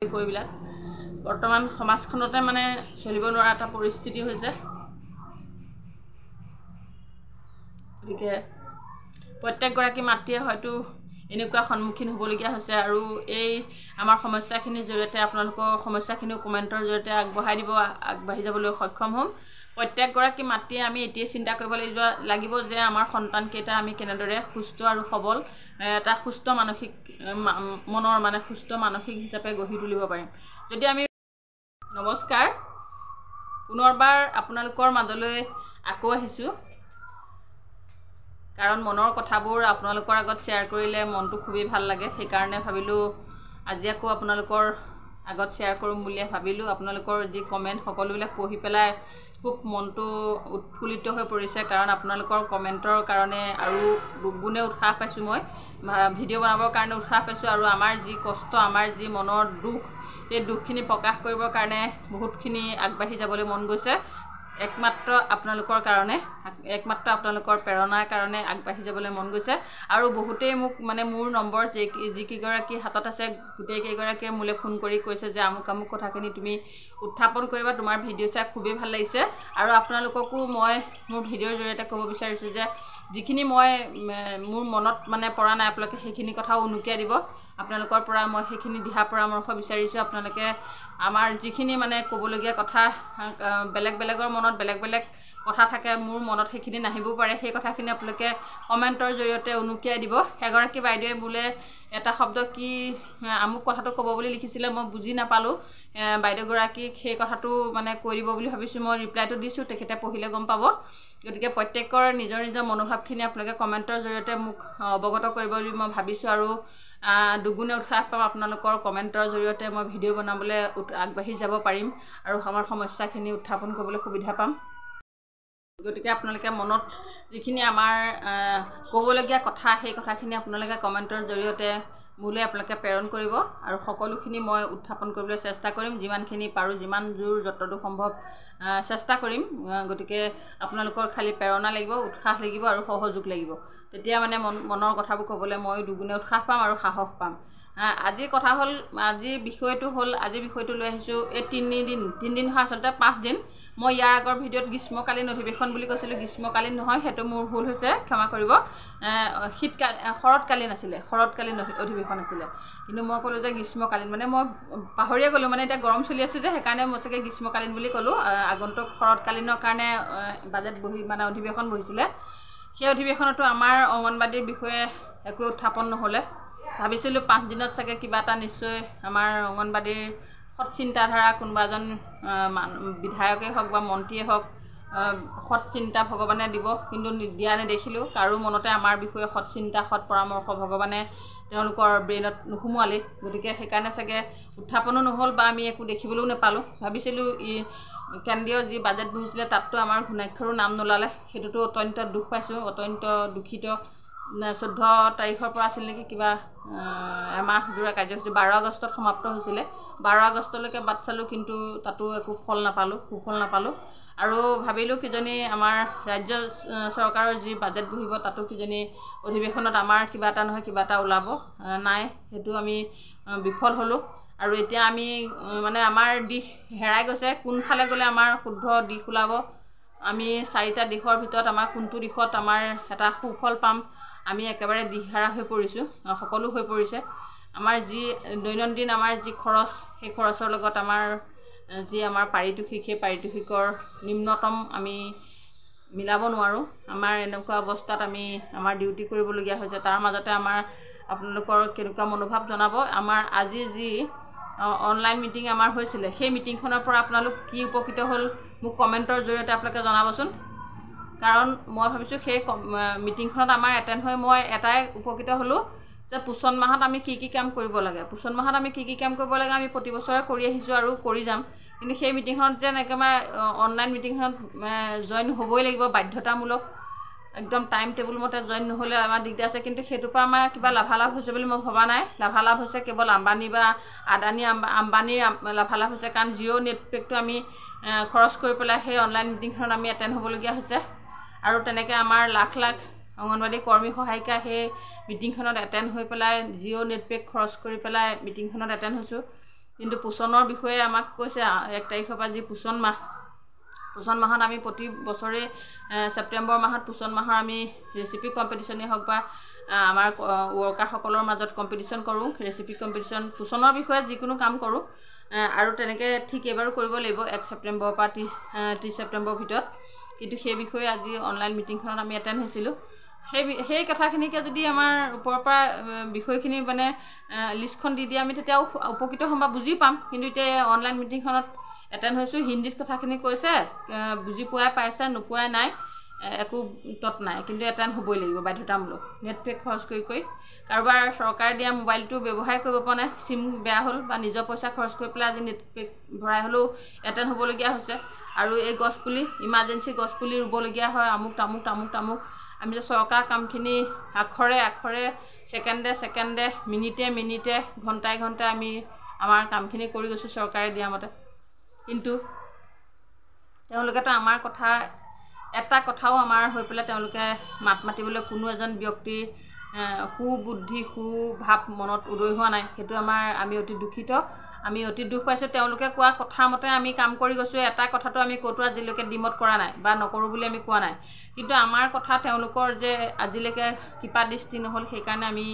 বিষয়বিলাক বৰ্তমান সমাজখনতে মানে চলিব নোৱাৰা এটা পৰিস্থিতি হৈছে। গতিকে প্ৰত্যেকগৰাকী মাতৃয়ে হয়তো এনেকুৱা সন্মুখীন হ'বলগীয়া হৈছে আৰু এই আমাৰ সমস্যাখিনিৰ জৰিয়তে আপোনালোকৰ সমস্যাখিনিও কমেণ্টৰ জৰিয়তে আগবাঢ়ি যাবলৈ সক্ষম হ'ম। প্ৰত্যেকগৰাকী মাতৃয়ে আমি এতিয়াই চিন্তা কৰিব লাগিব যে আমাৰ সন্তানকেইটা আমি কেনেদৰে সুস্থ আৰু সবল এটা সুস্থ মানসিক মনৰ মানে সুস্থ মানসিক হিচাপে গঢ়ি তুলিব পাৰিম। যদি আমি নমস্কাৰ, পুনৰবাৰ আপোনালোকৰ মাজলৈ আকৌ আহিছোঁ, কাৰণ মনৰ কথাবোৰ আপোনালোকৰ আগত শ্বেয়াৰ কৰিলে মনটো খুবেই ভাল লাগে। সেইকাৰণে ভাবিলোঁ আজি আকৌ আপোনালোকৰ আগত শ্বেয়াৰ কৰিম বুলিয়ে ভাবিলোঁ। আপোনালোকৰ যি কমেণ্ট সকলোবিলাক পঢ়ি পেলাই খুব মনটো উৎফুল্লিত হৈ পৰিছে, কাৰণ আপোনালোকৰ কমেণ্টৰ কাৰণে আৰু দুগুণে উৎসাহ পাইছোঁ। মই ভিডিঅ' বনাবৰ কাৰণে উৎসাহ পাইছোঁ আৰু আমাৰ যি কষ্ট, আমাৰ যি মনৰ দুখ, এই দুখখিনি প্ৰকাশ কৰিবৰ কাৰণে বহুতখিনি আগবাঢ়ি যাবলৈ মন গৈছে। একমাত্ৰ আপোনালোকৰ কাৰণে, একমাত্ৰ আপোনালোকৰ প্ৰেৰণাৰ কাৰণে আগবাঢ়ি যাবলৈ মন গৈছে। আৰু বহুতেই মোক মানে মোৰ নম্বৰ যিকেইগৰাকী হাতত আছে গোটেইকেইগৰাকীয়ে মোলৈ ফোন কৰি কৈছে যে আমুক আমুক কথাখিনি তুমি উত্থাপন কৰিবা, তোমাৰ ভিডিঅ' চাই খুবেই ভাল লাগিছে। আৰু আপোনালোককো মই মোৰ ভিডিঅ'ৰ জৰিয়তে ক'ব বিচাৰিছোঁ যে যিখিনি মই মোৰ মনত মানে পৰা নাই আপোনালোকে সেইখিনি কথাও উনুকিয়াই দিব। আপোনালোকৰ পৰা মই সেইখিনি দিহা পৰামৰ্শ বিচাৰিছোঁ। আপোনালোকে আমাৰ যিখিনি মানে ক'বলগীয়া কথা, বেলেগৰ মনত বেলেগ কথা থাকে, মোৰ মনত সেইখিনি নাহিবও পাৰে। সেই কথাখিনি আপোনালোকে কমেণ্টৰ জৰিয়তে উনুকিয়াই দিব। এগৰাকী বাইদেৱে মোলৈ এটা শব্দ কি আমুক কথাটো ক'ব বুলি লিখিছিলে, মই বুজি নাপালোঁ। বাইদেউগৰাকীক সেই কথাটো মানে কৈ দিব বুলি ভাবিছোঁ। মই ৰিপ্লাইটো দিছোঁ, তেখেতে পঢ়িলে গম পাব। গতিকে প্ৰত্যেকৰ নিজৰ মনোভাৱখিনি আপোনালোকে কমেণ্টৰ জৰিয়তে মোক অৱগত কৰিব বুলি মই ভাবিছোঁ আৰু দুগুণে উৎসাহ পাম। আপোনালোকৰ কমেণ্টৰ জৰিয়তে মই ভিডিঅ' বনাবলৈ আগবাঢ়ি যাব পাৰিম আৰু আমাৰ সমস্যাখিনি উত্থাপন কৰিবলৈ সুবিধা পাম। গতিকে আপোনালোকে মনত যিখিনি আমাৰ ক'বলগীয়া কথা, সেই কথাখিনি আপোনালোকে কমেণ্টৰ জৰিয়তে মোলৈ আপোনালোকে প্ৰেৰণ কৰিব আৰু সকলোখিনি মই উত্থাপন কৰিবলৈ চেষ্টা কৰিম, যিমানখিনি পাৰোঁ, যিমান জোৰ যতদূৰ সম্ভৱ চেষ্টা কৰিম। গতিকে আপোনালোকৰ খালী প্ৰেৰণা লাগিব, উৎসাহ লাগিব আৰু সহযোগ লাগিব। তেতিয়া মানে মনৰ কথাবোৰ ক'বলৈ মই দুগুণে উৎসাহ পাম আৰু সাহস পাম। আজিৰ কথা হ'ল, আজিৰ বিষয়টো লৈ আহিছোঁ এই তিনিদিন হয়, আচলতে 5 দিন। মই ইয়াৰ আগৰ ভিডিঅ'ত গ্ৰীষ্মকালীন অধিৱেশন বুলি কৈছিলোঁ। গ্ৰীষ্মকালীন নহয়, সেইটো মোৰ ভুল হৈছে, ক্ষমা কৰিব। শৰৎকালীন অধিৱেশন আছিলে, কিন্তু মই ক'লোঁ যে গ্ৰীষ্মকালীন, মানে মই পাহৰিয়ে গ'লোঁ। মানে এতিয়া গৰম চলি আছে যে, সেইকাৰণে মই চাগে গ্ৰীষ্মকালীন বুলি ক'লোঁ। আগন্তুক শৰৎকালীনৰ কাৰণে বাজেট অধিৱেশন বহিছিলে। সেই অধিৱেশনতো আমাৰ অংগনবাড়ীৰ বিষয়ে একো উত্থাপন নহ'লে। ভাবিছিলোঁ 5 দিনত চাগে কিবা এটা নিশ্চয় আমাৰ অংগনবাড়ীৰ সৎ চিন্তাধাৰা কোনোবা এজন বিধায়কেই হওক বা মন্ত্ৰীয়ে হওক সৎ চিন্তা ভগৱানে দিব, কিন্তু দিয়া নেদেখিলোঁ। কাৰো মনতে আমাৰ বিষয়ে সৎ চিন্তা, সৎ পৰামৰ্শ ভগৱানে তেওঁলোকৰ ব্ৰেইনত নোসোমোৱালেই। গতিকে সেইকাৰণে চাগে উত্থাপনো নহ'ল বা আমি একো দেখিবলৈও নাপালোঁ। ভাবিছিলোঁ কেন্দ্ৰীয় যি বাজেট বহিছিলে তাততো আমাৰ ঘূণাক্ষৰো নাম নোলালে। সেইটোতো অত্যন্ত দুখ পাইছোঁ, অত্যন্ত দুখিত। 14 তাৰিখৰ পৰা আছিল নেকি কিবা এমাহ জোৰা কাৰ্যসূচী, 12 আগষ্টত সমাপ্ত হৈছিলে। 12 আগষ্টলৈকে বাট চালোঁ, কিন্তু তাতো একো সুফল নাপালোঁ। আৰু ভাবিলোঁ কিজানি আমাৰ ৰাজ্য চৰকাৰৰ যি বাজেট বহিব তাতো কিজানি অধিৱেশনত আমাৰ কিবা এটা নহয় কিবা এটা ওলাব। নাই, সেইটো আমি বিফল হ'লোঁ। আৰু এতিয়া আমি মানে আমাৰ দিশ হেৰাই গৈছে। কোনফালে গ'লে আমাৰ শুদ্ধ দিশ ওলাব, আমি 4টা দিশৰ ভিতৰত আমাৰ কোনটো দিশত আমাৰ এটা সুফল পাম, আমি একেবাৰে দিশহাৰা হৈ পৰিছোঁ, সকলো হৈ পৰিছে। আমাৰ যি দৈনন্দিন আমাৰ যি খৰচ, সেই খৰচৰ লগত আমাৰ যি আমাৰ পাৰিতোষিক, সেই পাৰিতোষিকৰ নিম্নতম আমি মিলাব নোৱাৰোঁ। আমাৰ এনেকুৱা অৱস্থাত আমি আমাৰ ডিউটি কৰিবলগীয়া হৈছে। তাৰ মাজতে আপোনালোকৰ কেনেকুৱা মনোভাৱ জনাব। আমাৰ আজি যি অনলাইন মিটিং আমাৰ হৈছিলে, সেই মিটিংখনৰ পৰা আপোনালোক কি উপকৃত হ'ল মোক কমেণ্টৰ জৰিয়তে আপোনালোকে জনাবচোন। কাৰণ মই ভাবিছোঁ সেই মিটিংখনত আমাৰ এটেণ্ড হৈ মই এটাই উপকৃত হ'লোঁ যে পোষণ মাহত আমি কি কাম কৰিব লাগে। পোষণ মাহত আমি কি কাম কৰিব লাগে আমি প্ৰতি বছৰে কৰি আহিছোঁ আৰু কৰি যাম। কিন্তু সেই মিটিংখনত যেন একেবাৰে অনলাইন মিটিংখনত জইন হ'বই লাগিব, বাধ্যতামূলক, একদম টাইম টেবুল মতে জইন নহ'লে আমাৰ দিগদাৰ আছে। কিন্তু সেইটোৰ পৰা আমাৰ কিবা লাভালাভ হৈছে বুলি মই ভবা নাই। লাভালাভ হৈছে কেৱল আম্বানী বা আম্বানীৰ লাভালাভ হৈছে, কাৰণ জিঅ' নেটপেকটো আমি খৰচ কৰি পেলাই সেই অনলাইন মিটিংখনত আমি এটেণ্ড হ'বলগীয়া হৈছে। আৰু তেনেকৈ আমাৰ লাখ অংগনবাড়ী কৰ্মী সহায়িকা সেই মিটিংখনত এটেণ্ড হৈ পেলাই জিঅ' নেটপেক খৰচ কৰি পেলাই মিটিংখনত এটেণ্ড হৈছোঁ। কিন্তু পোষণৰ বিষয়ে আমাক কৈছে 1 তাৰিখৰ পৰা যি পোষণ মাহত আমি প্ৰতি বছৰে ছেপ্টেম্বৰ মাহত পোষণ মাহৰ আমি ৰেচিপি কম্পিটিশ্যনেই হওক বা আমাৰ ৱৰ্কাৰসকলৰ মাজত কম্পিটিশ্যন কৰোঁ ৰেচিপি কম্পিটিশ্যন পোষণৰ বিষয়ে যিকোনো কাম কৰোঁ আৰু তেনেকৈ ঠিক এইবাৰো কৰিব লাগিব 1 ছেপ্টেম্বৰৰ পৰা 30 ছেপ্টেম্বৰৰ ভিতৰত কিন্তু সেই বিষয়ে আজি অনলাইন মিটিংখনত আমি এটেণ্ড হৈছিলোঁ সেই কথাখিনিকে যদি আমাৰ ওপৰৰ পৰা বিষয়খিনি মানে লিষ্টখন দি দিয়ে আমি তেতিয়া উপকৃত হ'ম বা বুজি পাম কিন্তু এতিয়া অনলাইন মিটিংখনত এটেণ্ড হৈছোঁ হিন্দীত কথাখিনি কৈছে বুজি পোৱাই পাইছে নোপোৱাই নাই একো তত নাই কিন্তু এটেণ্ড হ'বই লাগিব বাধ্যতামূলক নেট পেক খৰচ কৰি কাৰোবাৰ চৰকাৰে দিয়া মোবাইলটো ব্যৱহাৰ কৰিব পৰা নাই চিম বেয়া হ'ল বা নিজৰ পইচা খৰচ কৰি পেলাই আজি নেট পেক ভৰাই হ'লেও এটেণ্ড হ'বলগীয়া হৈছে আৰু এই গছপুলি ইমাৰ্জেঞ্চি গছপুলি ৰুবলগীয়া হয় আমুক তামুক আমি যে চৰকাৰ কামখিনি আখৰে ছেকেণ্ডে মিনিটে ঘণ্টাই আমি আমাৰ কামখিনি কৰি গৈছোঁ চৰকাৰে দিয়া মতে কিন্তু তেওঁলোকেতো আমাৰ কথা এটা কথাও আমাৰ হৈ পেলাই তেওঁলোকে মাতিবলৈ কোনো এজন ব্যক্তিৰ সুবুদ্ধি সুভাৱ মনত উদয় হোৱা নাই সেইটো আমি অতি দুখিত আমি অতি দুখ পাইছোঁ তেওঁলোকে কোৱা কথা মতে আমি কাম কৰি গৈছোঁ এটা কথাটো আমি ক'তো আজিলৈকে ডিমত কৰা নাই বা নকৰোঁ বুলি আমি কোৱা নাই কিন্তু আমাৰ কথা তেওঁলোকৰ যে আজিলৈকে কৃপা দৃষ্টি নহ'ল সেইকাৰণে আমি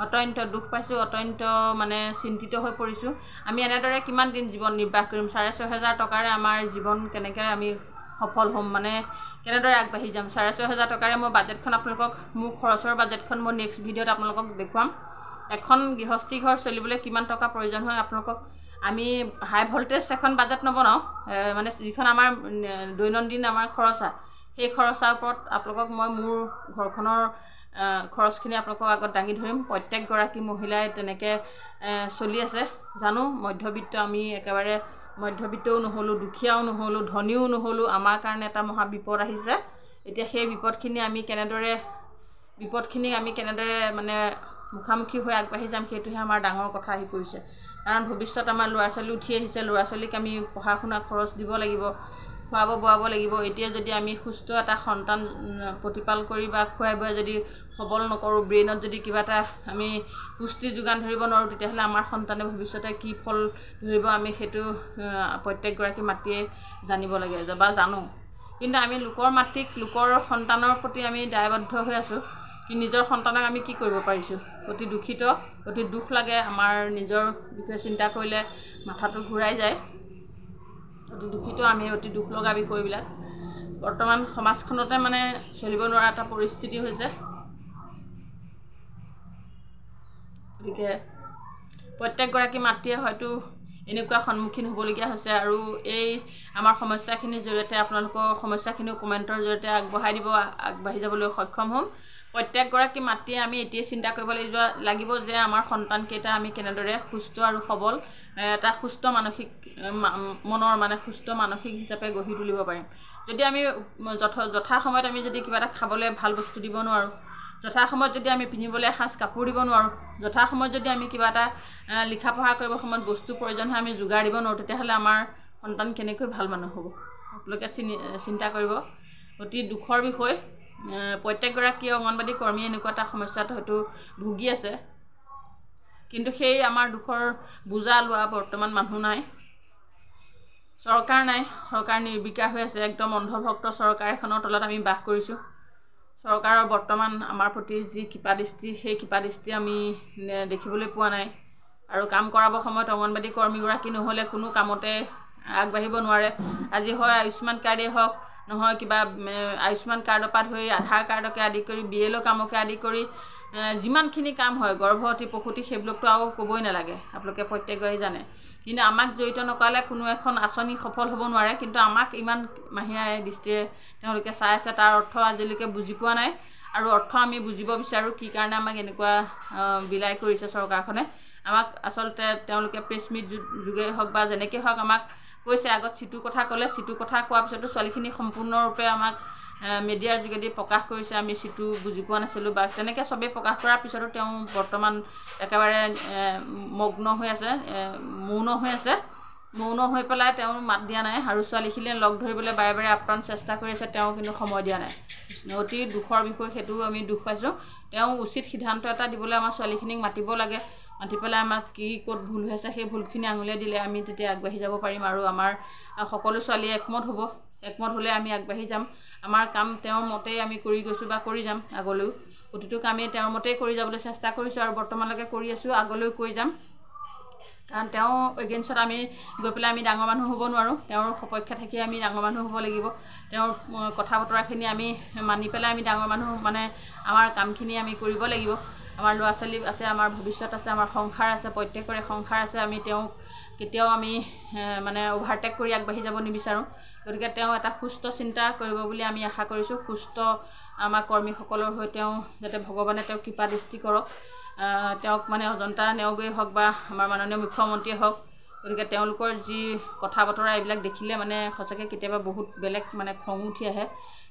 অত্যন্ত দুখ পাইছোঁ অত্যন্ত মানে চিন্তিত হৈ পৰিছোঁ আমি এনেদৰে কিমান দিন জীৱন নিৰ্বাহ কৰিম 6,500 টকাৰে আমাৰ জীৱন কেনেকৈ আমি সফল হ'ম মানে কেনেদৰে আগবাঢ়ি যাম 6,500 টকাৰে মই বাজেটখন আপোনালোকক মোৰ খৰচৰ বাজেটখন মই নেক্সট ভিডিঅ'ত আপোনালোকক দেখুৱাম এখন গৃহস্থী ঘৰ চলিবলৈ কিমান টকা প্ৰয়োজন হয় আপোনালোকক আমি হাই ভল্টেজ এখন বাজেট নবনাওঁ মানে যিখন আমাৰ দৈনন্দিন আমাৰ খৰচা সেই খৰচাৰ ওপৰত আপোনালোকক মই মোৰ ঘৰখনৰ খৰচখিনি আপোনালোকক আগত দাঙি ধৰিম প্ৰত্যেকগৰাকী মহিলাই তেনেকৈ চলি আছে জানো মধ্যবিত্ত আমি একেবাৰে মধ্যবিত্তও নহ'লোঁ দুখীয়াও নহ'লোঁ ধনীও নহ'লোঁ আমাৰ কাৰণে এটা মহা বিপদ আহিছে এতিয়া সেই বিপদখিনি আমি কেনেদৰে মানে মুখামুখি হৈ আগবাঢ়ি যাম সেইটোহে আমাৰ ডাঙৰ কথা আহি পৰিছে কাৰণ ভৱিষ্যত আমাৰ ল'ৰা ছোৱালী উঠি আহিছে ল'ৰা ছোৱালীক আমি পঢ়া শুনা খৰচ দিব লাগিব খুৱাব বোৱাব লাগিব এতিয়া যদি আমি সুস্থ এটা সন্তান প্ৰতিপাল কৰি বা খুৱাই বোৱাই যদি সবল নকৰোঁ ব্ৰেইনত যদি কিবা এটা আমি পুষ্টি যোগান ধৰিব নোৱাৰোঁ তেতিয়াহ'লে আমাৰ সন্তানে ভৱিষ্যতে কি ফল ধৰিব আমি সেইটো প্ৰত্যেকগৰাকী মাতৃয়ে জানিব লাগে বা জানো কিন্তু আমি লোকৰ মাতৃক লোকৰ সন্তানৰ প্ৰতি আমি দায়বদ্ধ হৈ আছোঁ কি নিজৰ সন্তানক আমি কি কৰিব পাৰিছোঁ অতি দুখিত অতি দুখ লাগে আমাৰ নিজৰ বিষয়ে চিন্তা কৰিলে মাথাটো ঘূৰাই যায় অতি দুখিত আমি অতি দুখ লগা বিষয়বিলাক বৰ্তমান সমাজখনতে মানে চলিব নোৱাৰা এটা পৰিস্থিতি হৈছে গতিকে প্ৰত্যেকগৰাকী মাতৃয়ে হয়তো এনেকুৱা সন্মুখীন হ'বলগীয়া হৈছে আৰু এই আমাৰ সমস্যাখিনিৰ জৰিয়তে আপোনালোকৰ সমস্যাখিনিও কমেণ্টৰ জৰিয়তে আগবাঢ়ি যাবলৈ সক্ষম হ'ম প্ৰত্যেকগৰাকী মাতৃয়ে আমি এতিয়াই চিন্তা কৰিব লাগিব যে আমাৰ সন্তানকেইটা আমি কেনেদৰে সুস্থ আৰু সবল এটা সুস্থ মানসিক মনৰ মানে সুস্থ মানসিক হিচাপে গঢ়ি তুলিব পাৰিম যদি আমি যথা সময়ত আমি যদি কিবা এটা খাবলৈ ভাল বস্তু দিব নোৱাৰোঁ যথা সময়ত যদি আমি পিন্ধিবলৈ এসাঁজ কাপোৰ দিব নোৱাৰোঁ যথা সময়ত যদি আমি কিবা এটা লিখা পঢ়া কৰিব সময়ত বস্তু প্ৰয়োজন হয় আমি যোগাৰ দিব নোৱাৰোঁ তেতিয়াহ'লে আমাৰ সন্তান কেনেকৈ ভাল মানুহ হ'ব আপোনালোকে চিন্তা কৰিব অতি দুখৰ বিষয় প্ৰত্যেকগৰাকী অংগনবাদী কৰ্মী এনেকুৱা এটা সমস্যাত হয়তো ভুগি আছে কিন্তু সেই আমাৰ দুখৰ বুজা লোৱা বৰ্তমান মানুহ নাই চৰকাৰ নাই চৰকাৰ নিৰ্বিকাৰ হৈ আছে একদম অন্ধভক্ত চৰকাৰ এখনৰ তলত আমি বাস কৰিছোঁ চৰকাৰৰ বৰ্তমান আমাৰ প্ৰতি যি কৃপাদৃষ্টি সেই কৃপাদৃষ্টি আমি দেখিবলৈ পোৱা নাই আৰু কাম কৰাব সময়ত অংগনবাদী কৰ্মীগৰাকী নহ'লে কোনো কামতে আগবাঢ়িব নোৱাৰে আজি হয় আয়ুষ্মান কাৰ্ডেই হওক নহয় কিবা আয়ুষ্মান কাৰ্ডৰ পৰা ধৰি আধাৰ কাৰ্ডকে আদি কৰি BLO কামকে আদি কৰি যিমানখিনি কাম হয় গৰ্ভৱতী প্ৰসূতি সেইবিলাকতো আৰু ক'বই নালাগে আপোনালোকে প্ৰত্যেকেই জানে কিন্তু আমাক জড়িত নকৰালে কোনো এখন আঁচনি সফল হ'ব নোৱাৰে কিন্তু আমাক ইমান মাহিয়াই দৃষ্টিৰে তেওঁলোকে চাই আছে তাৰ অৰ্থ আজিলৈকে বুজি পোৱা নাই আৰু অৰ্থ আমি বুজিব বিচাৰোঁ কি কাৰণে আমাক এনেকুৱা বিলাই কৰিছে চৰকাৰখনে আমাক আচলতে তেওঁলোকে প্ৰেছ মিট যোগেই হওক বা যেনেকৈ হওক আমাক কৈছে আগত চিটুৰ কথা ক'লে চিটুৰ কথা কোৱাৰ পিছতো ছোৱালীখিনি সম্পূৰ্ণৰূপে আমাক মিডিয়াৰ যোগেদি প্ৰকাশ কৰিছে আমি চিটু বুজি পোৱা নাছিলোঁ বা তেনেকৈ চবেই প্ৰকাশ কৰাৰ পিছতো তেওঁ বৰ্তমান একেবাৰে মগ্ন হৈ আছে মৌন হৈ পেলাই তেওঁ মাত দিয়া নাই আৰু ছোৱালীখিনিয়ে লগ ধৰিবলৈ বাৰে বাৰে আপ্ৰাণ চেষ্টা কৰি আছে তেওঁ কিন্তু সময় দিয়া নাই অতি দুখৰ বিষয় সেইটো আমি দুখ পাইছোঁ তেওঁ উচিত সিদ্ধান্ত এটা দিবলৈ আমাৰ ছোৱালীখিনিক মাতিব লাগে মাতি পেলাই আমাক কি ক'ত ভুল হৈছে সেই ভুলখিনি আঙুলিয়াই দিলে আমি তেতিয়া আগবাঢ়ি যাব পাৰিম আৰু আমাৰ সকলো ছোৱালী একমত হ'ব। একমত হ'লে আমি আগবাঢ়ি যাম। আমাৰ কাম তেওঁৰ মতেই আমি কৰি গৈছোঁ বা কৰি যাম আগলৈও। প্ৰতিটো কামেই তেওঁৰ মতেই কৰি যাবলৈ চেষ্টা কৰিছোঁ আৰু বৰ্তমানলৈকে কৰি আছোঁ, আগলৈও কৰি যাম। কাৰণ তেওঁ এগেইনষ্টত আমি গৈ পেলাই আমি ডাঙৰ মানুহ হ'ব নোৱাৰোঁ। তেওঁৰ সপক্ষে থাকি আমি ডাঙৰ মানুহ হ'ব লাগিব। তেওঁৰ কথা বতৰাখিনি আমি মানি পেলাই আমি ডাঙৰ মানুহ মানে আমাৰ কামখিনি আমি কৰিব লাগিব। আমাৰ ল'ৰা ছোৱালী আছে, আমাৰ ভৱিষ্যত আছে, আমাৰ সংসাৰ আছে, প্ৰত্যেকৰে সংসাৰ আছে। আমি তেওঁক কেতিয়াও আমি মানে অভাৰটেক কৰি আগবাঢ়ি যাব নিবিচাৰোঁ। গতিকে তেওঁ এটা সুস্থ চিন্তা কৰিব বুলি আমি আশা কৰিছোঁ। সুস্থ আমাৰ কৰ্মীসকলৰ হৈ তেওঁ যাতে ভগৱানে তেওঁক কৃপা দৃষ্টি কৰক। তেওঁক মানে অজন্তা নেওগেই হওক বা আমাৰ মাননীয় মুখ্যমন্ত্ৰীয়ে হওক। গতিকে তেওঁলোকৰ যি কথা বতৰা এইবিলাক দেখিলে মানে সঁচাকৈ কেতিয়াবা বহুত বেলেগ মানে খং উঠি আহে।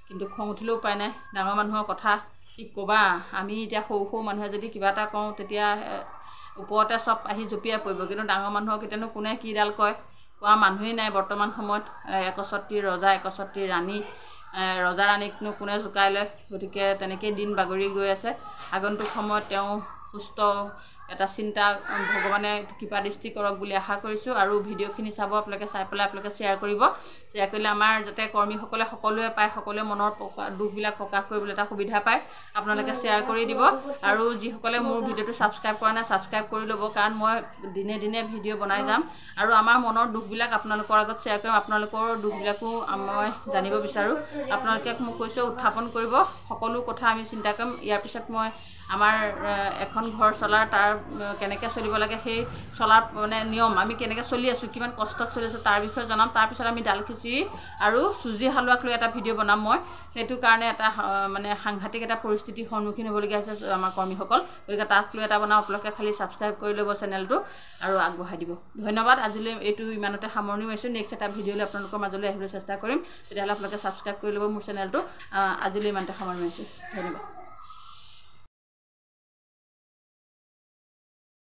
কিন্তু খং উঠিলেও উপায় নাই, ডাঙৰ মানুহৰ কথা কি ক'বা। আমি এতিয়া সৰু সৰু মানুহে যদি কিবা এটা কওঁ তেতিয়া ওপৰতে চব আহি জঁপিয়াই পৰিব, কিন্তু ডাঙৰ মানুহক এতিয়ানো কোনে কিডাল কয়, কোৱা মানুহেই নাই বৰ্তমান সময়ত। 61টি ৰজা 61টি ৰাণী, ৰজা ৰাণীকনো কোনে জোকাই লয়। গতিকে তেনেকেই দিন বাগৰি গৈ আছে। আগন্তুক সময়ত তেওঁ সুস্থ এটা চিন্তা ভগৱানে কৃপা দৃষ্টি কৰক বুলি আশা কৰিছোঁ। আৰু ভিডিঅ'খিনি চাব আপোনালোকে, চাই পেলাই আপোনালোকে শ্বেয়াৰ কৰিব। শ্বেয়াৰ কৰিলে আমাৰ যাতে কৰ্মীসকলে সকলোৱে পায়, সকলোৱে মনৰ দুখবিলাক প্ৰকাশ কৰিবলৈ এটা সুবিধা পায়। আপোনালোকে শ্বেয়াৰ কৰি দিব। আৰু যিসকলে মোৰ ভিডিঅ'টো ছাবস্ক্ৰাইব কৰা নাই ছাবস্ক্ৰাইব কৰি ল'ব, কাৰণ মই দিনে দিনে ভিডিঅ' বনাই যাম আৰু আমাৰ মনৰ দুখবিলাক আপোনালোকৰ আগত শ্বেয়াৰ কৰিম। আপোনালোকৰ দুখবিলাকো মই জানিব বিচাৰোঁ। আপোনালোকে মোক কৈছোঁ উত্থাপন কৰিব, সকলো কথা আমি চিন্তা কৰিম। ইয়াৰ পিছত মই আমাৰ এখন ঘৰ চলাৰ তাৰ কেনেকৈ চলিব লাগে, সেই চলাৰ মানে নিয়ম আমি কেনেকৈ চলি আছোঁ, কিমান কষ্টত চলি আছোঁ তাৰ বিষয়ে জনাম। তাৰপিছত আমি দাল খিচিৰি আৰু চুজি হালোৱাক লৈ এটা ভিডিঅ' বনাম মই। সেইটো কাৰণে এটা মানে সাংঘাতিক এটা পৰিস্থিতিৰ সন্মুখীন হ'বলগীয়া হৈছে আমাৰ কৰ্মীসকল। গতিকে তাক লৈ এটা বনাওঁ। আপোনালোকে খালি ছাবস্ক্ৰাইব কৰি ল'ব চেনেলটো আৰু আগবঢ়াই দিব। ধন্যবাদ। আজিলৈ এইটো ইমানতে সামৰণি মাৰিছোঁ। নেক্সট এটা ভিডিঅ'লৈ আপোনালোকৰ মাজলৈ আহিবলৈ চেষ্টা কৰিম। তেতিয়াহ'লে আপোনালোকে ছাবস্ক্ৰাইব কৰি ল'ব মোৰ চেনেলটো। আজিলৈ ইমানতে সামৰণি মাৰিছোঁ। ধন্যবাদ।